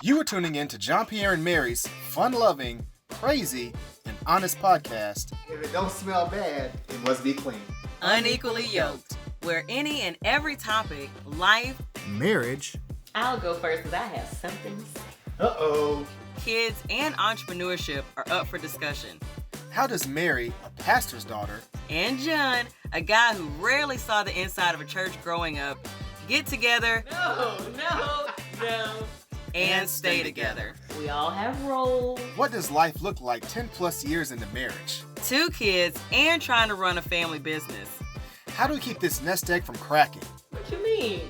You are tuning in to John Pierre and Mary's fun-loving, crazy, and honest podcast. If it don't smell bad, it must be clean. Unequally Yoked, where any and every topic, life, Marriage. I'll go first because I have something to say. Uh-oh. kids, and entrepreneurship are up for discussion. How does Mary, a pastor's daughter, And John, a guy who rarely saw the inside of a church growing up, get together No. and stay together. We all have roles. what does life look like 10 plus years into marriage? 2 kids and trying to run a family business. How do we keep this nest egg from cracking? What you mean?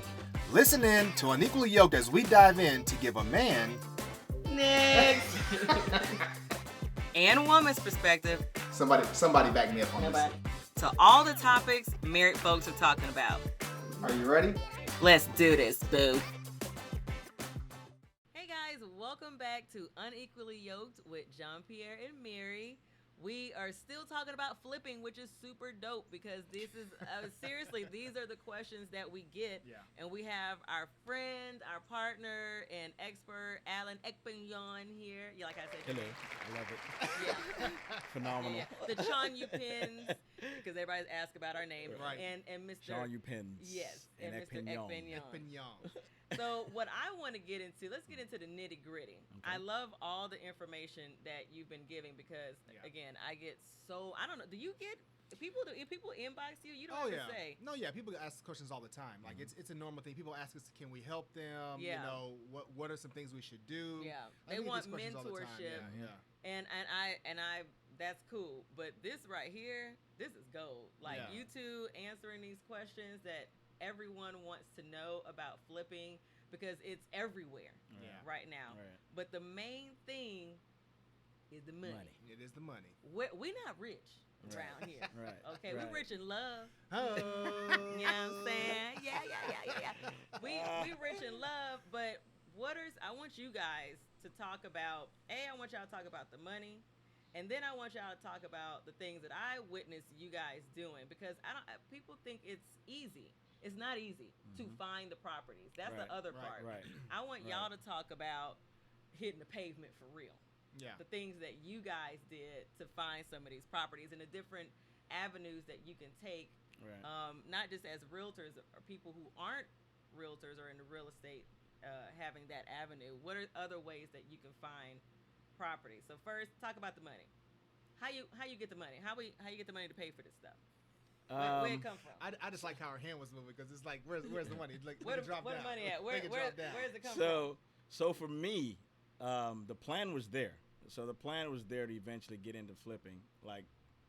Listen in to Unequally Yoked as we dive in to give a man Next. And woman's perspective Somebody back me up on Nobody. to all the topics married folks are talking about. this. Are you ready? Let's do this, boo. Hey guys, welcome back to Unequally Yoked with John Pierre and Mary. We are still talking about flipping, which is super dope because this is seriously, these are the questions that we get. Yeah. And we have our friend, our partner, and expert, Alan Ekpenyong here. You like I said? Hello, I love it. Yeah. Phenomenal. Yeah. The Chon Yu Pins, because everybody's asked about our name. Right. And Mr. Sean, you pins. Yes, and Mr. Ekpenyong. Ekpenyong. So what I want to get into, let's get into the nitty gritty. I love all the information that you've been giving because, again, I get so, I don't know, do you get, if people inbox you, you don't have to say. No, yeah, people ask questions all the time. Like it's a normal thing. People ask us, can we help them? Yeah. You know, what are some things we should do? Yeah, I they get want these questions all the time. mentorship. Yeah. And I, that's cool. But this right here, this is gold. Like Yeah. you two answering these questions that everyone wants to know about flipping because it's everywhere Yeah. right now. Right. But the main thing is the money. It is the money. We're not rich around here. Right. Okay, right. we're rich in love. Oh. You know what I'm saying? Yeah. We rich in love, but I want you guys to talk about, I want y'all to talk about the money, and then I want y'all to talk about the things that I witnessed you guys doing because people think it's easy. It's not easy to find the properties. That's the Right, other part. right. I want y'all to talk about hitting the pavement for real. Yeah. The things that you guys did to find some of these properties and the different avenues that you can take, Right. not just as realtors or people who aren't realtors or in the real estate, having that avenue. What are other ways that you can find properties? So first, talk about the money. How you get the money? How you get the money to pay for this stuff? Where it come from? I just like how her hand was moving because it's like, where's the money? Like, Where make it the drop down. money at? Make it drop down. Where's it come from? So for me, the plan was there. So the plan was there to eventually get into flipping, like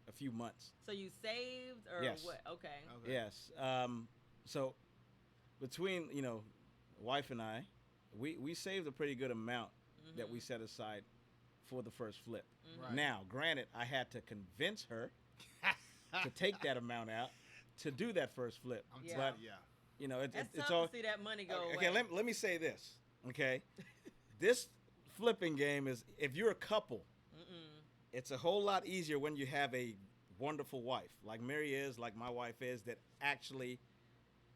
a few months. So you saved or Yes. what? Okay. Yes. So between wife and I, we saved a pretty good amount that we set aside for the first flip. Right. Now, granted, I had to convince her to take that amount out to do that first flip. Yeah. But Yeah. That's it's tough all to see that money go okay. away. Let me say this. Okay, this flipping game is if you're a couple, it's a whole lot easier when you have a wonderful wife like Mary is, like my wife is, that actually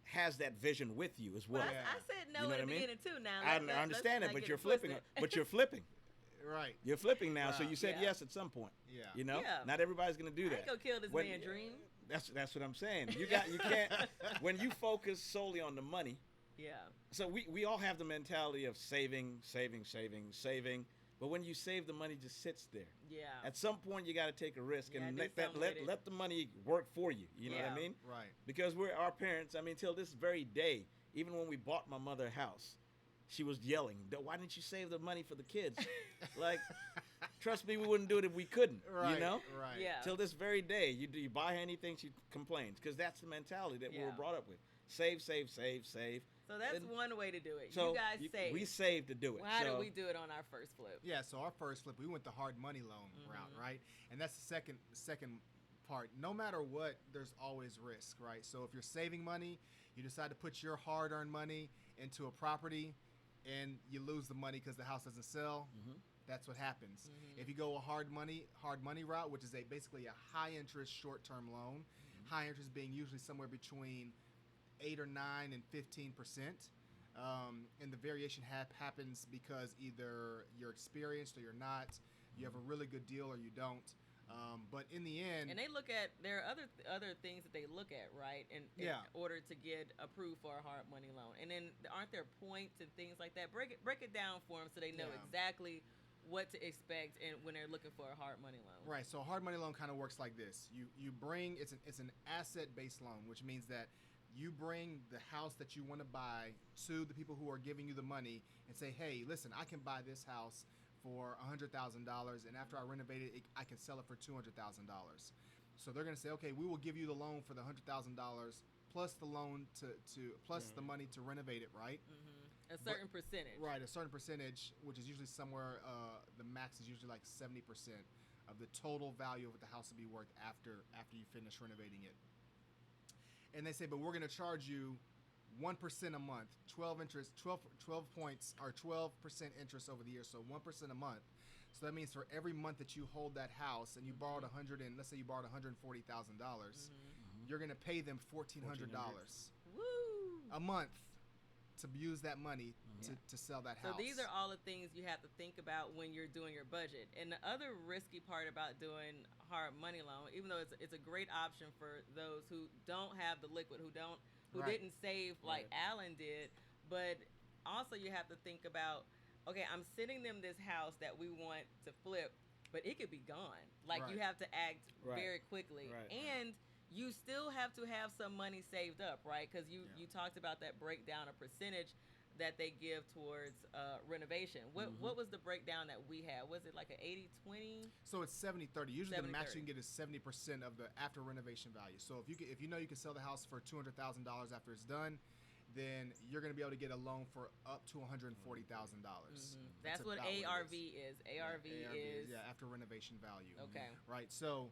has that vision with you as well. But I said no You know in what the I mean? beginning too. Now I understand it, but you're flipping. But you're flipping. Right. You're flipping now, so Wow. you said Yeah. yes at some point. Yeah. You know, Yeah. not everybody's gonna do I that. ain't gonna kill this When- man's dream. That's what I'm saying. You can't when you focus solely on the money. Yeah. So we all have the mentality of saving. But when you save, the money just sits there. Yeah. At some point, you got to take a risk Yeah, and do something with it. let the money work for you. You know what Yeah. I mean? Right. Because we're our parents. I mean, till this very day, even when we bought my mother a house, she was yelling, "Why didn't you save the money for the kids?" Like, trust me, we wouldn't do it if we couldn't. Right. You know? Right. Yeah. Till this very day, you buy her anything, she complains because that's the mentality that we were Yeah. brought up with. Save. So that's And one way to do it. So you guys saved. we saved to do it. Well, how so, did we do it on our first flip? Yeah, so our first flip, we went the hard money loan route, right? And that's the second part. No matter what, there's always risk, right? So if you're saving money, you decide to put your hard-earned money into a property, and you lose the money because the house doesn't sell. That's what happens. If you go a hard money route, which is basically a high-interest short-term loan, high interest being usually somewhere between 8 or 9 and 15%. and the variation happens because either you're experienced or you're not. You have a really good deal or you don't. But in the end, And they look at, there are other things that they look at, right? In order to get approved for a hard money loan. And then aren't there points and things like that? Break it down for them so they know exactly what to expect and when they're looking for a hard money loan. Right. So a hard money loan kind of works like this. You bring it's an asset-based loan, which means that you bring the house that you want to buy to the people who are giving you the money and say, hey, listen, I can buy this house for $100,000, and after I renovate it, I can sell it for $200,000. So they're going to say, okay, we will give you the loan for the $100,000 plus the loan plus the money to renovate it, right? Mm-hmm. A certain percentage. Right, a certain percentage, which is usually somewhere, the max is usually like 70% of the total value of what the house will be worth after you finish renovating it. And they say, but we're going to charge you 1% a month, 12 points or 12% interest over the year, so 1% a month. So that means for every month that you hold that house and you borrowed let's say you borrowed $140,000, you're gonna pay them $1,400 a month to use that money to sell that house. So these are all the things you have to think about when you're doing your budget. And the other risky part about doing hard money loan, even though it's a great option for those who don't have the liquid, who didn't save like Alan did, but also you have to think about, okay, I'm sending them this house that we want to flip, but it could be gone. Like you have to act very quickly, and you still have to have some money saved up, right? Because you talked about that breakdown of percentage that they give towards renovation. What was the breakdown that we had? Was it like an 80-20? So it's 70-30. Usually the max 70-30. you can get is 70% of the after renovation value. So if you know you can sell the house for $200,000 after it's done, then you're going to be able to get a loan for up to $140,000. That's what ARV is. ARV is after renovation value. Okay. Right. So,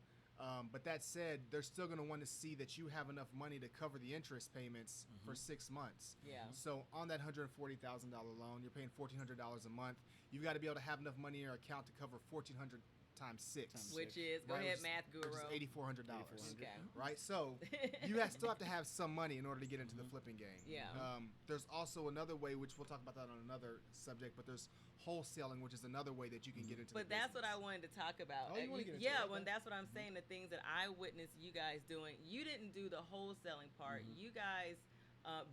but that said, they're still going to want to see that you have enough money to cover the interest payments for 6 months. Yeah. So on that $140,000 loan, you're paying $1,400 a month. You've got to be able to have enough money in your account to cover $1,400 times 6. Which is, go ahead, math guru. Which is $8,400. Okay. Right? So you still have to have some money in order to get into the flipping game. Yeah. There's also another way, which we'll talk about that on another subject, but there's wholesaling, which is another way that you can get into But the that's business. what I wanted to talk about. Oh, you wanna get into it? Okay. That's what I'm saying, the things that I witnessed you guys doing. You didn't do the wholesaling part. You guys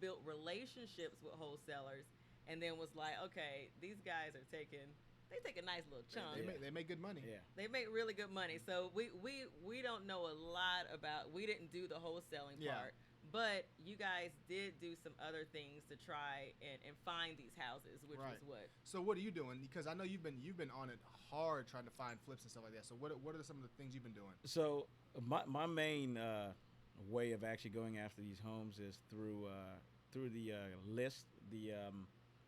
built relationships with wholesalers and then was like, okay, these guys are they take a nice little chunk. They make good money. Yeah. They make really good money. So we don't know a lot about, we didn't do the wholesaling part, but you guys did do some other things to try and find these houses, which was what? So what are you doing? Because I know you've been on it hard trying to find flips and stuff like that. So what are some of the things you've been doing? So my main way of actually going after these homes is through the list, the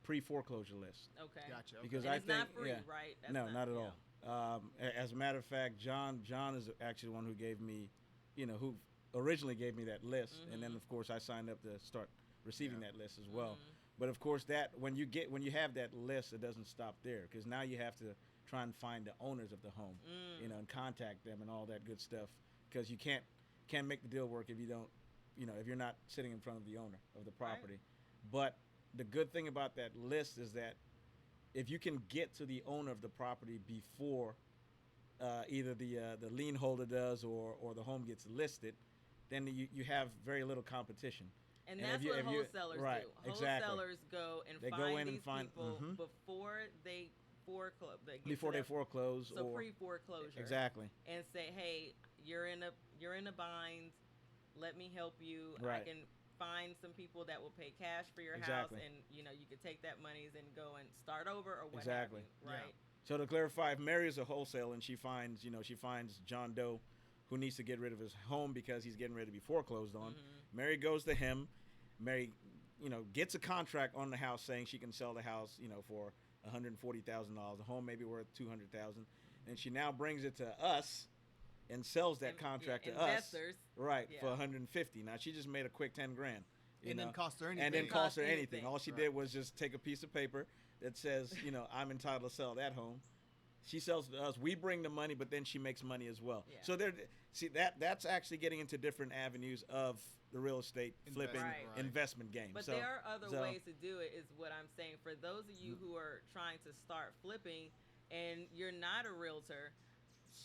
pre-foreclosure list. Okay. Gotcha. Okay. Because And I it's think not free, right? That's not at yeah. all. As a matter of fact, John is actually the one who gave me, who originally gave me that list, and then of course I signed up to start receiving that list as well. But of course, that when you have that list, it doesn't stop there, because now you have to try and find the owners of the home, and contact them and all that good stuff, because you can't make the deal work if you don't, if you're not sitting in front of the owner of the property. But the good thing about that list is that if you can get to the owner of the property before either the lien holder does or the home gets listed, then you have very little competition. And that's what wholesalers do. Exactly. Wholesalers go and find these people before they foreclose. So So pre-foreclosure. Exactly. And say, hey, you're in a bind. Let me help you. Right. I can find some people that will pay cash for your Exactly. house, and you could take that monies and go and start over or what Exactly. have you, right? So to clarify, if Mary is a wholesaler and she finds John Doe who needs to get rid of his home because he's getting ready to be foreclosed on, Mary goes to him. Mary, gets a contract on the house saying she can sell the house, for $140,000. The home may be worth $200,000, and she now brings it to us and sells that contract to investors. us, right, Yeah. for $150,000. Now she just made a quick $10,000. And didn't cost her anything. And didn't cost her anything. anything. All she did was just take a piece of paper that says, I'm entitled to sell that home, She sells to us. We bring the money, but then she makes money as well. Yeah. So that's actually getting into different avenues of the real estate flipping Right. investment game. But So- there are other so- ways to do it, is what I'm saying. For those of you who are trying to start flipping and you're not a realtor,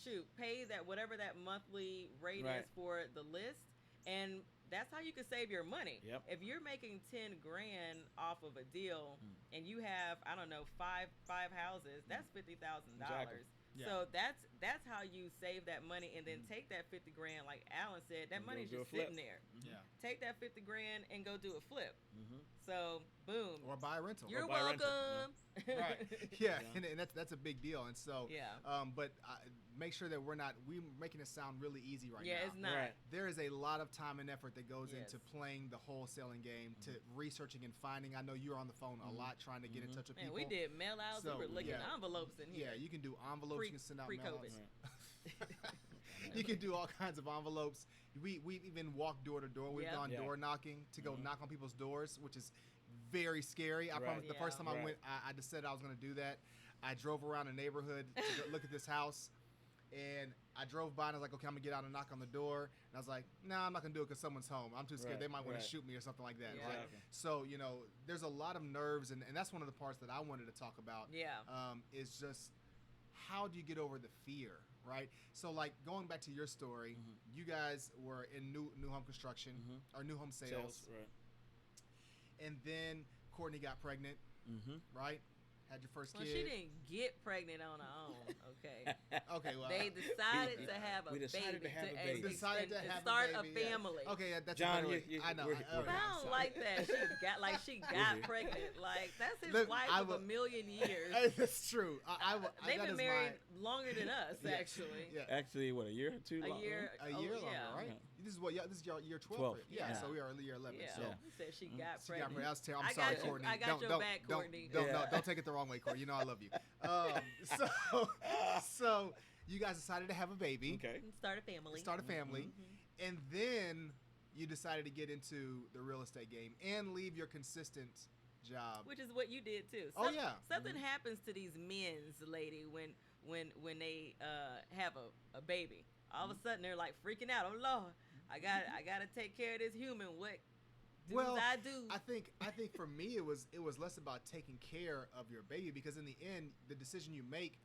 shoot, pay that whatever that monthly rate Right. is for the list, and that's how you can save your money. Yep. If you're making 10 grand off of a deal and you have, I don't know, five houses, that's $50,000. Exactly. Yeah. So that's how you save that money, and then take that 50 grand, like Alan said, that And go money's do a just flip. sitting there. Yeah. Take that 50 grand and go do a flip. Mhm. So boom. Or buy a rental. You're buy rental, welcome. Right. Yeah, and that's a big deal. And so, Yeah. but make sure that we're making it sound really easy right Yeah, now. it's not. Right. There is a lot of time and effort that goes Yes. into playing the wholesaling game, to researching and finding. I know you're on the phone a lot trying to get in touch with Man, people. we did mail outs. So, we were looking yeah. at envelopes in here. Yeah, you can do envelopes. You can send out Pre-COVID. mail-outs. You can do all kinds of envelopes. We've even walked door to door. We've Yep. gone Yeah. door knocking to go knock on people's doors, which is very scary. I Right. promise. The first Yeah. time I Right. went, I just said I was going to do that. I drove around the neighborhood to go look at this house, and I drove by and I was like, okay, I'm gonna get out and knock on the door. And I was like, nah, I'm not gonna do it because someone's home. I'm too scared. Right, They might want right. to shoot me or something like that. Yeah. Right? Exactly. So there's a lot of nerves, and that's one of the parts that I wanted to talk about. Yeah. Is just how do you get over the fear, right? So like going back to your story, you guys were in new home construction or new home sales, Right. and then Courtney got pregnant, Mm-hmm. right? Had your first Well, kid. she didn't get pregnant on her own. Okay. Okay, well, They decided to have a We decided baby. to have a baby. decided to and have start a a baby, yeah. family. Okay, that's John, a better way. you- I know. we're- I, we're- But I I'm don't sorry. like that. She got pregnant. Like that's his Look, wife I of will- a million years. That's true. They've that been is married longer than us, Yeah. actually. Yeah. Actually, what, a year or two? A long- year. A year longer, yeah. right? Yeah. This is what? Yeah, this is your year 12. 12. Right? Yeah, Yeah. so we are year 11. Yeah. So Yeah. He said she got she got pregnant. pregnant. I was terrible. I I'm sorry, got you- Courtney. I got don't, your don't, back, don't, Courtney. Don't, Yeah. don't take it the wrong way, Courtney. You know I love you. So you guys decided to have a baby, Okay. Start a family. start a family, and then you decided to get into the real estate game and leave your consistent job. Which is what you did too. Oh, yeah. Something happens to these men's lady when they have a baby. All of a sudden they're like freaking out. Oh Lord, I gotta take care of this human. What do Well, I do? I think for me it was less about taking care of your baby, because in the end the decision you make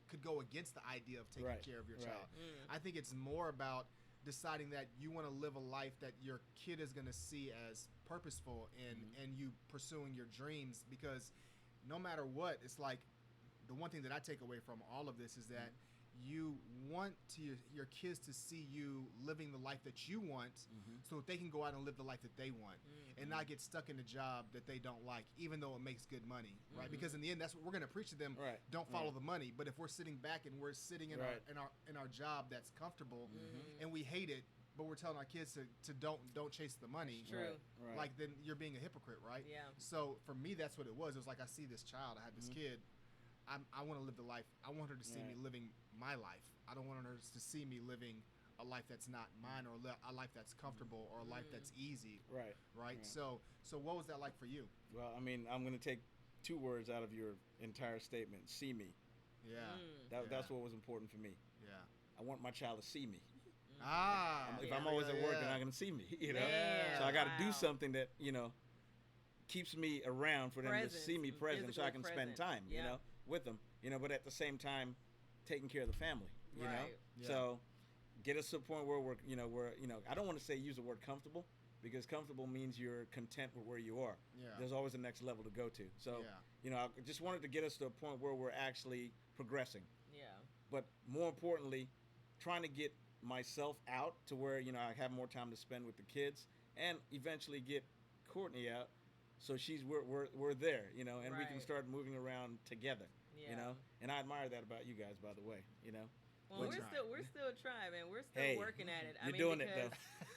could go against the idea of taking Right, care of your right. child. I think it's more about deciding that you want to live a life that your kid is going to see as purposeful and you pursuing your dreams, because no matter what, it's like the one thing that I take away from all of this is that you want your kids to see you living the life that you want, so that they can go out and live the life that they want and not get stuck in a job that they don't like, even though it makes good money, right? Because in the end, that's what we're going to preach to them. Right, Don't follow right. the money. But if we're sitting back and we're sitting in Right. our job that's comfortable and we hate it, but we're telling our kids to don't chase the money, True. Right. Right. like then you're being a hypocrite, right? Yeah. So for me, that's what it was. It was like, I see this child, I had this kid. I want to live the life. I want her to see me Right. living my life. I don't want her to see me living a life that's not mine, or a life that's comfortable, or a life that's easy, Right. right? Right. So what was that like for you? Well, I mean, I'm going to take two words out of your entire statement. See me. Yeah. That's what was important for me. Yeah. I want my child to see me. Ah. If yeah, I'm always yeah, at work, yeah. they're not going to see me. You know. Yeah, So I got to wow. do something that keeps me around for them to Presence, see me present, so I can physical spend present. time. Yeah. With them. But at the same time, taking care of the family. You know. Right. Yeah. So get us to a point where we're I don't want to say use the word comfortable, because comfortable means you're content with where you are. Yeah. There's always a next level to go to. So Yeah. I just wanted to get us to a point where we're actually progressing. Yeah. But more importantly, trying to get myself out to where I have more time to spend with the kids, and eventually get Courtney out, so we're there, and we can Right. start moving around together. Yeah. And I admire that about you guys, by the way. Well, We're we're still trying, man. We're still Hey, working at it. I you're mean, doing it, because,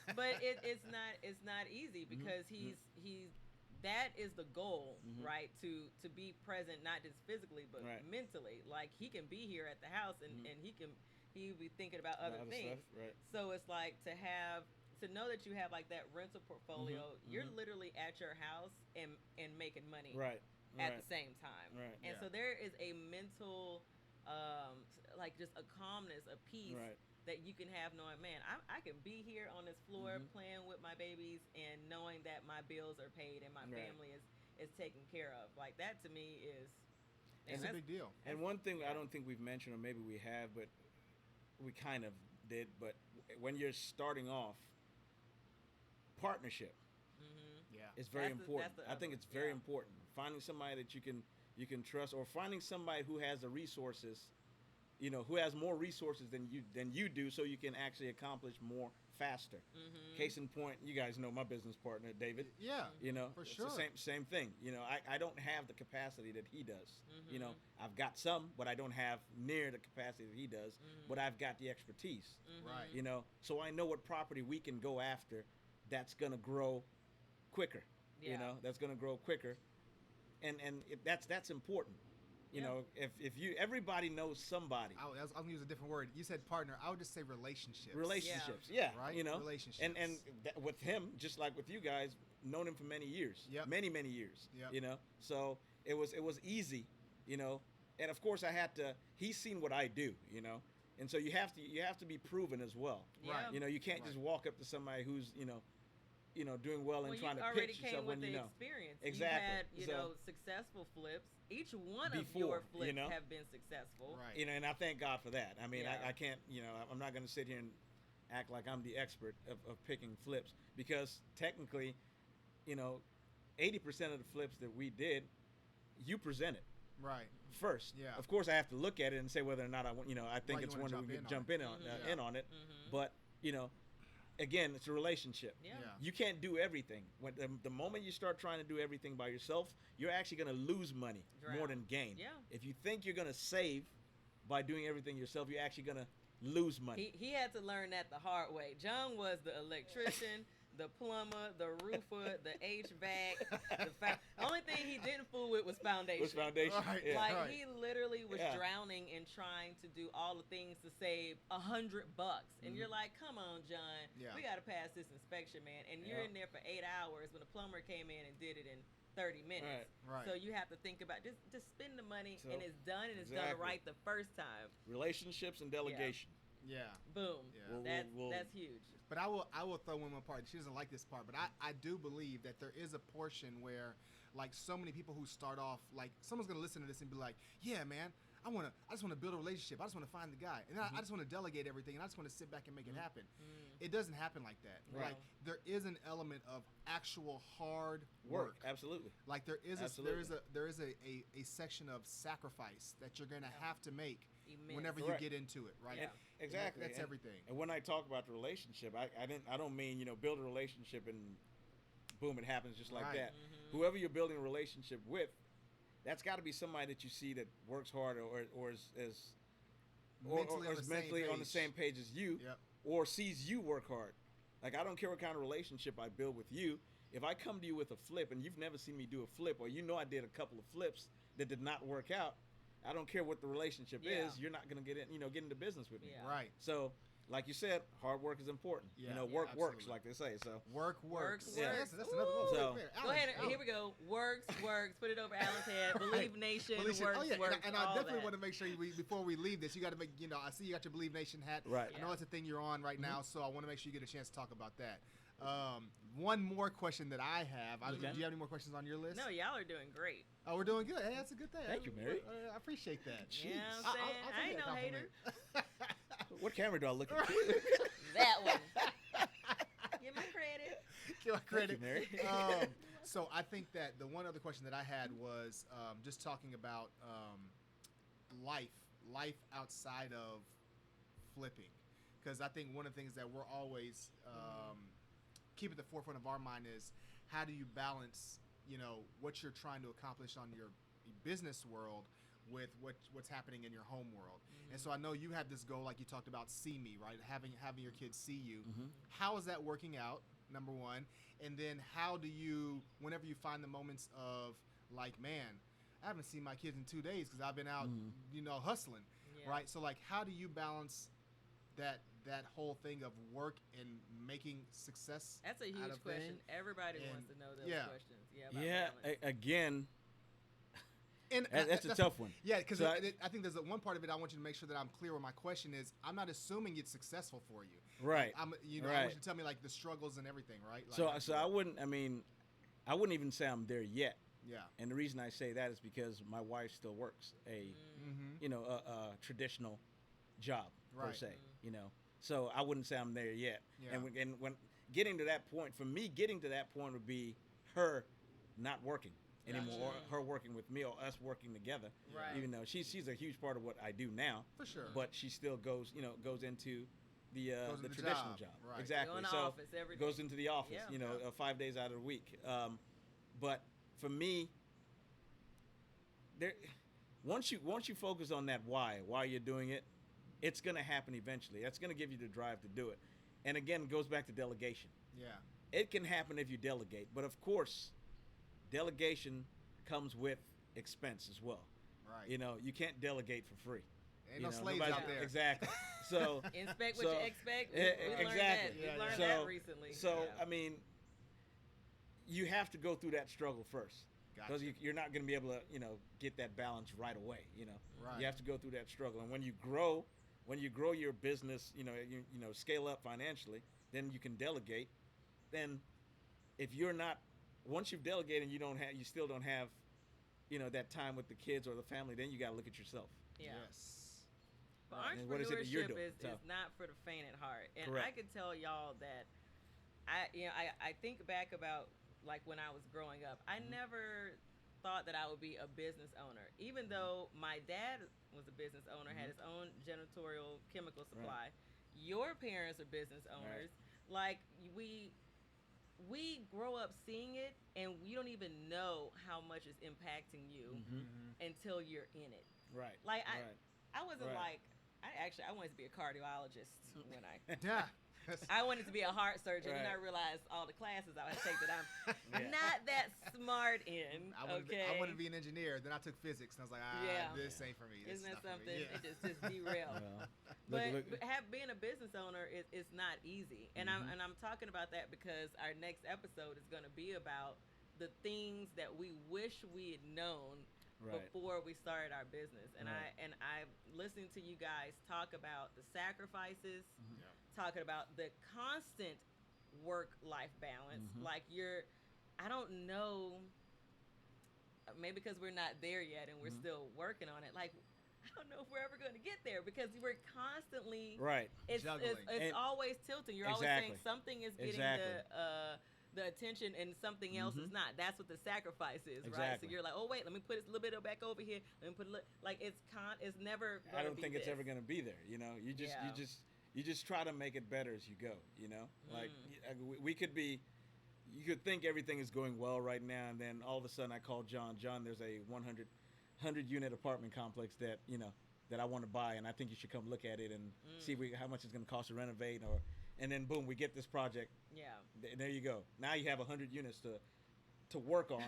though. but it's not easy, because he's that is the goal, right? To be present, not just physically but Right. mentally. Like he can be here at the house and he'll be thinking about other things. Stuff, right? So it's like to know that you have like that rental portfolio. You're literally at your house and making money Right. at right. the same time. Right. And Yeah. so there is a mental like just a calmness, a peace Right. that you can have knowing, man, I can be here on this floor playing with my babies and knowing that my bills are paid and my Right. family is taken care of. Like that to me is, man, It's a that's- big deal. And one thing yeah. I don't think we've mentioned, or maybe we have, but we kind of did. But when you're starting off, partnership Yeah. is very That's the- important. that's the I think other- it's very yeah. important. Finding somebody that you can trust, or finding somebody who has the resources, who has more resources than you do, so you can actually accomplish more faster. Case in point, you guys know my business partner, David. Yeah. For It's sure. the same thing. I don't have the capacity that he does. I've got some, but I don't have near the capacity that he does. But I've got the expertise. Right. So I know what property we can go after that's gonna grow quicker. Yeah. That's gonna grow quicker, and that's important. Yeah. If everybody knows somebody. I'm gonna use a different word. You said partner. I would just say relationships. Relationships, yeah, Right? Relationships. and with him, just like with you guys, known him for many years, Yep. many years, Yep. So it was easy, and of course he's seen what I do, and so you have to be proven as well, Yeah. Right. you can't just walk up to somebody who's doing well and Well, trying you to already pitch came yourself with when the experience. Exactly. You had, successful flips. Each one of Before, your flips you know? have been successful. Right. and I thank God for that. I mean, Yeah. I can't, I'm not going to sit here and act like I'm the expert of picking flips, because technically, 80% of the flips that we did, you presented Right. first. Yeah. Of course, I have to look at it and say whether or not I want, I think Right, it's you one wanna that we can jump jump in in on on, it. in on it. Mhm. But, again, it's a relationship. Yeah. Yeah. You can't do everything. When the moment you start trying to do everything by yourself, you're actually going to lose money more Drown. than gain. Yeah. If you think you're going to save by doing everything yourself, you're actually going to lose money. He had to learn that the hard way. John was the electrician, the plumber, the roofer, the HVAC. The only thing he didn't fool with was foundation. What's foundation? Right. Yeah. Like Right. he literally was Yeah. drowning in trying to do all the things to save $100, and you're like, "Come on, John, Yeah. we got to pass this inspection, man." And you're Yeah. in there for 8 hours when a plumber came in and did it in 30 minutes. Right. So you have to think about just spend the money, So, and it's done, and it's done exactly. right the first time. Relationships and delegation. Yeah. Boom. Yeah. That's huge. But I will throw in one part. She doesn't like this part, but I do believe that there is a portion where, like, so many people who start off, like, someone's gonna listen to this and be like, yeah, man, I just want to build a relationship. I just want to find the guy, and I just want to delegate everything, and I just want to sit back and make it happen. It doesn't happen like that. Right. Like, there is an element of actual hard work. Absolutely. Like there is Absolutely. there is a section of sacrifice that you're gonna have to make Immense. whenever you Correct. get into it, right? Yeah. Exactly. That's And- everything. And when I talk about the relationship, I don't mean build a relationship and boom, it happens just like Right. that. Whoever you're building a relationship with, that's got to be somebody that you see that works hard or is Mentally on is the mentally same on the page. same page as you, Yep. or sees you work hard. Like, I don't care what kind of relationship I build with you. If I come to you with a flip and you've never seen me do a flip, or I did a couple of flips that did not work out, I don't care what the relationship Yeah. is. You're not gonna get into business with me. Yeah. Right. So, like you said, hard work is important. Yeah. Work Yeah, works, absolutely. like they say. So, Work works. Works, Yeah, works. that's another one. So- Wait, Go ahead. Here we go. Works. Put it over Alan's head. Believe Nation. Believe Works. oh yeah, works. and I all definitely that. want to make sure before we leave this, you got to make. I see you got your Believe Nation hat. Right. I know Yeah. it's a thing you're on right now, so I want to make sure you get a chance to talk about that. One more question that I have. Okay. Do you have any more questions on your list? No, y'all are doing great. Oh, we're doing good. Hey, that's a good thing. Thank you, Mary. I appreciate that. You know what I'm saying? I'll I ain't take no that hater. compliment. what camera do I look at? That one. Give me credit. Give my credit. Mary. So I think that the one other question that I had was just talking about life outside of flipping, because I think one of the things that we're always keep at the forefront of our mind is how do you balance, what you're trying to accomplish on your business world with what's happening in your home world. And so I know you have this goal, like you talked about, see me, right? Having your kids see you. How is that working out? Number one. And then how do you, whenever you find the moments of like, man, I haven't seen my kids in 2 days because I've been out, hustling, Yeah. right? So like, how do you balance that whole thing of work and making success? That's a out huge of question. thing? Everybody And- wants to know those yeah. questions. Yeah. About Yeah. balance. Again, And That's a tough one. Yeah, because So I think there's one part of it I want you to make sure that I'm clear with my question is I'm not assuming it's successful for you. Right. I want you Right. to tell me like the struggles and everything, right? Like, So I wouldn't. I mean, I wouldn't even say I'm there yet. yeah. And the reason I say that is because my wife still works a Mm-hmm. a traditional job per Right. se. You know, so I wouldn't say I'm there yet. Yeah. And when getting to that point, for me, getting to that point would be her not working anymore, or her working with me, or us working together. Right. Even though she's a huge part of what I do now, For sure. but she still goes into the Goes to the the traditional job, job. right. Exactly. Go in the So office every goes day. into the office. Yeah. You know, 5 days out of the week. But for me, there, once you focus on that why you're doing it, it's gonna happen eventually. That's gonna give you the drive to do it. And again, it goes back to delegation. Yeah. It can happen if you delegate, but of course, delegation comes with expense as well. Right. You know, you can't delegate for free. Ain't You no know, slaves nobody- out there. Exactly. So Inspect what So- you expect. e- We learned exactly. that. Yeah, We learned yeah. that So- recently. So Yeah. I mean, you have to go through that struggle first, because Gotcha. you're not going to be able to get that balance right away. Right. You have to go through that struggle, and when you grow your business, you scale up financially, then you can delegate. Then if you're not, once you've delegated and you still don't have that time with the kids or the family, then you got to look at yourself. Yeah. Yes. But Right. And what is it that you're entrepreneurship doing? is So- not for the faint at heart. And Correct. I can tell y'all that I think back about like when I was growing up. I never thought that I would be a business owner. Even though my dad was a business owner, had his own janitorial chemical supply. Your parents are business owners. Like we grow up seeing it, and you don't even know how much it's impacting you until you're in it. Right. Like Right. I wasn't Right. like I wanted to be a cardiologist when Yeah. I wanted to be a heart surgeon, and I Right. realized all the classes I would take that I'm Yeah. not that smart in. I wanted, Okay, I wanted to be an engineer. Then I took physics, and I was like, Yeah. this ain't for me. This Isn't is that not for me. something? Yeah. It just derailed. Well, But, look- being a business owner is not easy, and I'm talking about that because our next episode is going to be about the things that we wish we had known Right. before we started our business. And Right. I'm listening to you guys talk about the sacrifices, Yeah. talking about the constant work-life balance. Like I don't know, maybe because we're not there yet and we're still working on it. Like I don't know if we're ever going to get there because we're constantly Right. it's Juggling. it's And- always tilting. You're always Exactly. saying something is getting Exactly. the attention and something else is not. That's what the sacrifice is, right? Exactly. So you're like, oh wait, let me put a little bit back over here. Let me put like it's never. Gonna I don't be think it's this. ever going to be there. Yeah. You just try to make it better as you go. Like we could be. You could think everything is going well right now, and then all of a sudden I call John. John, there's a 100 unit apartment complex that I want to buy, and I think you should come look at it and see how much it's going to cost to renovate, and then boom, we get this project. Yeah. There you go. Now you have 100 units to work on,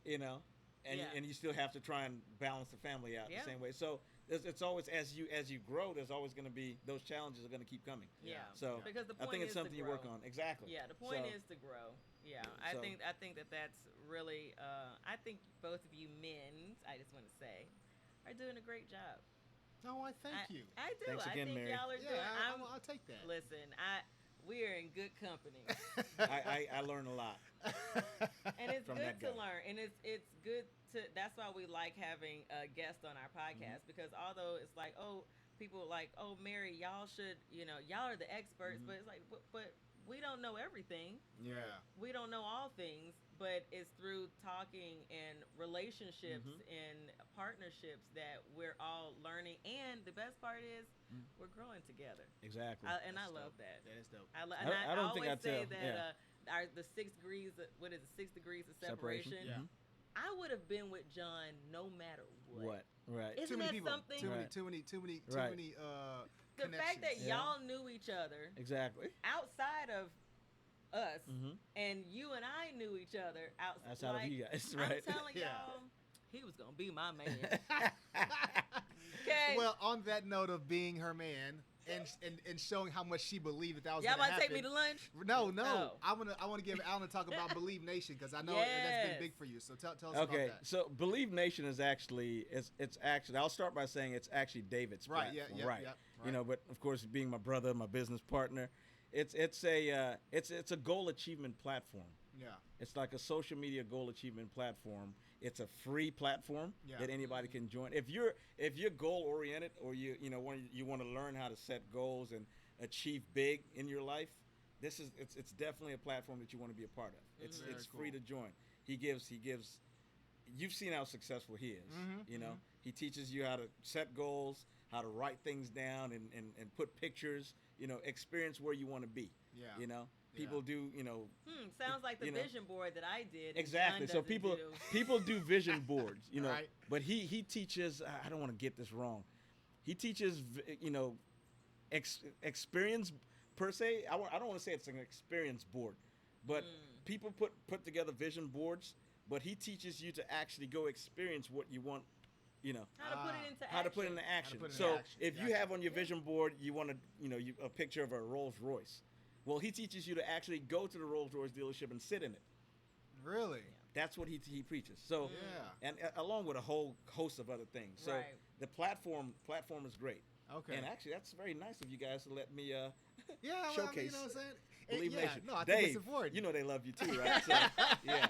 and Yeah. and you still have to try and balance the family out Yeah. the same way. So it's always as you grow, there's always going to be those challenges are going to keep coming. Yeah. So Because the I point think it's is to something you work grow. on. Exactly. Yeah, the point So- is to grow. Yeah, I So- think that's really. I think both of you men, I just want to say, are doing a great job. No, I thank you. I do. Thanks I again, think Mary. y'all are doing. Yeah, I'll take that. Listen, we are in good company, I learn a lot. and it's From good that to guy. learn, and it's good to. That's why we like having a guest on our podcast because although it's like, oh, people like, oh, Mary, y'all should, y'all are the experts, but it's like, but we don't know everything. Yeah. We don't know all things, but it's through talking and relationships and partnerships that we're all learning. And the best part is we're growing together. Exactly. I That's love dope. that. That is dope. I I don't think always I say tell- that the 6 degrees, what is it, 6 degrees of separation. Yeah. I would have been with John no matter what. Right. Isn't Too many that people. something? Too many. Right. Too many. Too many. Right. Too many. The fact that connections. Yeah. y'all knew each other Exactly. outside of us, Mhm. and you and I knew each other outside. Outside of you guys, I'm right? telling Yeah. y'all, he was gonna be my man. Okay. Well, on that note of being her man, and showing how much she believed that was Y'all going to about to happen. take me to lunch? No. Oh. I want to give Alan to talk about Believe Nation because I know that's been Yes. big for you. So tell us about Okay, that. so Believe Nation is actually it's actually I'll start by saying it's actually David's Right, platform, yeah, right? right. You know, but of course being my brother, my business partner, it's a goal achievement platform. Yeah. It's like a social media goal achievement platform. It's a free platform Yeah. that anybody can join. If you're goal oriented or you want to learn how to set goals and achieve big in your life, it's definitely a platform that you want to be a part of. It's Very free cool. to join. He gives. You've seen how successful he is. Mhm, You know, he teaches you how to set goals, how to write things down, and put pictures. You know, experience where you want to be. Yeah. You know, Yeah. people do. You know, Sounds like the you know. vision board that I did. and Exactly. John So doesn't people do. people do vision boards, you know. Right. But he teaches. I don't want to get this wrong. He teaches, experience per se. I don't want to say it's an experience board, but people put together vision boards. But he teaches you to actually go experience what you want. You know. How to put it into How to put it action. into action. put it into So action. if you Gotcha. have on your vision board, you want to, a picture of a Rolls Royce. Well, he teaches you to actually go to the Rolls Royce dealership and sit in it. Really? That's what he preaches. So, Yeah. and along with a whole host of other things. So Right. the platform is great. Okay. And actually, that's very nice of you guys to let me Yeah. Well, I mean, showcase. you know what I'm saying? Believe yeah. Nation. No, I Dave, think it's important. you know they love you too, right? So, yeah.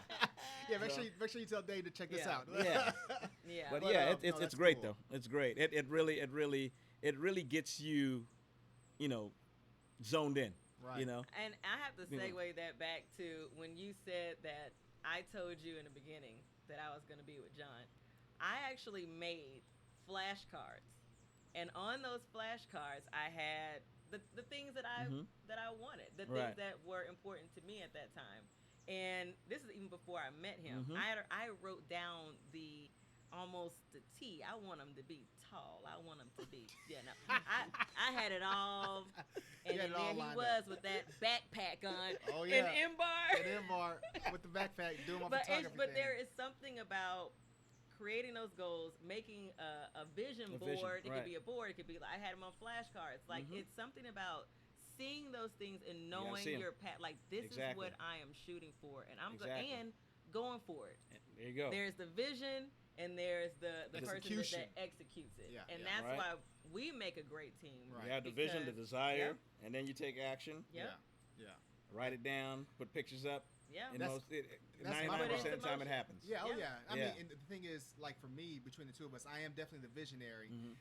Yeah. Make sure you tell Dave to check this Yeah. out. Yeah. Yeah. But But, yeah, no, it's that's great cool. though. It's great. It really gets you, zoned in. Right. You know. And I have to You know. segue that back to when you said that I told you in the beginning that I was going to be with John. I actually made flashcards, and on those flashcards, I had the things that I Mhm. that I wanted, the Right. things that were important to me at that time. And this is even before I met him. Mhm. I wrote down almost the T. I want him to be tall. I want him to be, I had it all. And You had then it all there he lined was up. with that backpack on. Oh, yeah. And M-bar. And M-bar with the backpack doing my but photography but thing. there is something about creating those goals, making a vision A board. vision, It right. could be a board. It could be like I had them on flashcards. Like Mhm. it's something about seeing those things and gotta knowing see 'em. your path. Like this Exactly. is what I am shooting for, and I'm Exactly. and going for it. There you go. There's the vision, and there's the person Execution. that executes it. Yeah, and yeah. that's Right. why we make a great team. Right. You have the vision, the because- desire, and then you take action. Yep. Yeah. Write it down, put pictures up. Yeah. And That's- that's my 99% of the problem. time it happens. Yeah, oh Yeah. yeah. I Yeah. mean, and the thing is, like for me, between the two of us, I am definitely the visionary. Mhm.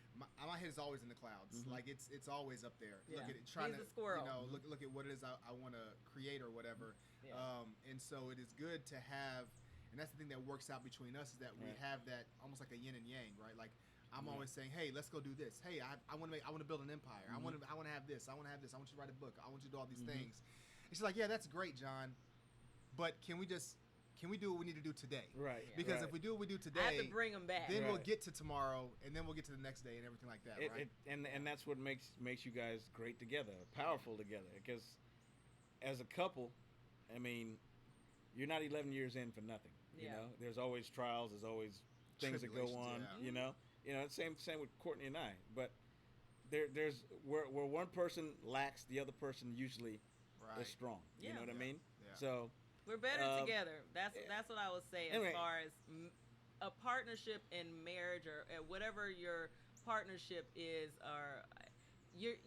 My head is always in the clouds. Mhm. Like it's always up there. Yeah. Look at it, trying He's to a squirrel. look at what it is I want to create or whatever. Yeah. And so it is good to have, and that's the thing that works out between us is that we Right. have that almost like a yin and yang, right? Like I'm Yeah. always saying, hey, let's go do this. Hey, I want to build an empire. Mhm. I want to have this. I want to have this. I want you to write a book. I want you to do all these Mhm. things. And she's like, yeah, that's great, John. But can we do what we need to do today? Right. Yeah. Because right. if we do what we do I today, have to bring them back. then we'll Right. get to tomorrow, and then we'll get to the next day and everything like that, right? And that's what makes you guys great together, powerful together. Because as a couple, I mean, you're not 11 years in for nothing. You Yeah. know, there's always trials, there's always things that go Tribulations, on. yeah. You know, same with Courtney and I. But there's where one person lacks, the other person usually Right. is strong. You Yeah. know what I Yeah. mean? Yeah. So We're better Um, together. That's what I would say anyway. as far as a partnership in marriage or whatever your partnership is, or you're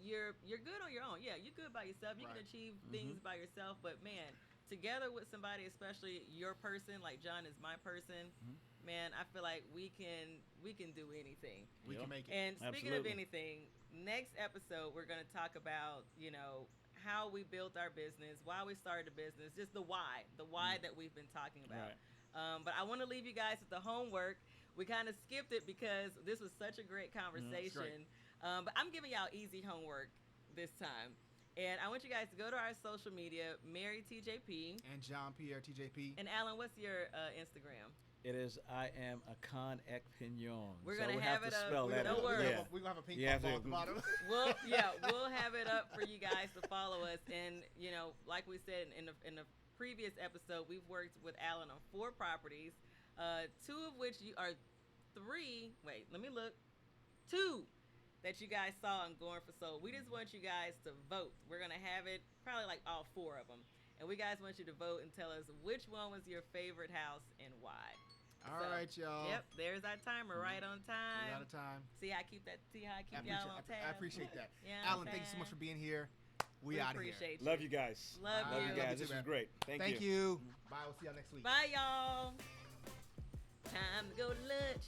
good on your own. Yeah, you're good by yourself. You Right. can achieve things by yourself, but man, together with somebody, especially your person, like John is my person. Man, I feel like we can do anything. We Yep. can make it. And speaking of Absolutely. anything, next episode we're going to talk about, how we built our business, why we started a business, just the why that we've been talking about. Right. But I want to leave you guys with the homework. We kind of skipped it because this was such a great conversation. But I'm giving y'all easy homework this time. And I want you guys to go to our social media, Mary TJP. And John Pierre TJP. And Alan, what's your Instagram? it is I am a con Ekpenyong. We're So gonna we have to it up. spell that Don't out. worry. Yeah. We're going to have a ping You pong have ball to- at the bottom. We'll have it up for you guys to follow us. And like we said in the previous episode, we've worked with Alan on 4 properties, 2 of which are 3. Wait, let me look. 2 that you guys saw on Going for Soul. We just want you guys to vote. We're going to have it, probably like all 4 of them. And we guys want you to vote and tell us which one was your favorite house and why. All right, y'all. Yep, there's our timer right on time. We're out of time. See how I keep y'all on task. I appreciate that. Yeah, Alan, thank you so much for being here. We out of here. appreciate you. Love you guys. Love Love you. you Love guys. you This too, was man. great. Thank Thank you. Bye. We'll see y'all next week. Bye, y'all. Time to go to lunch.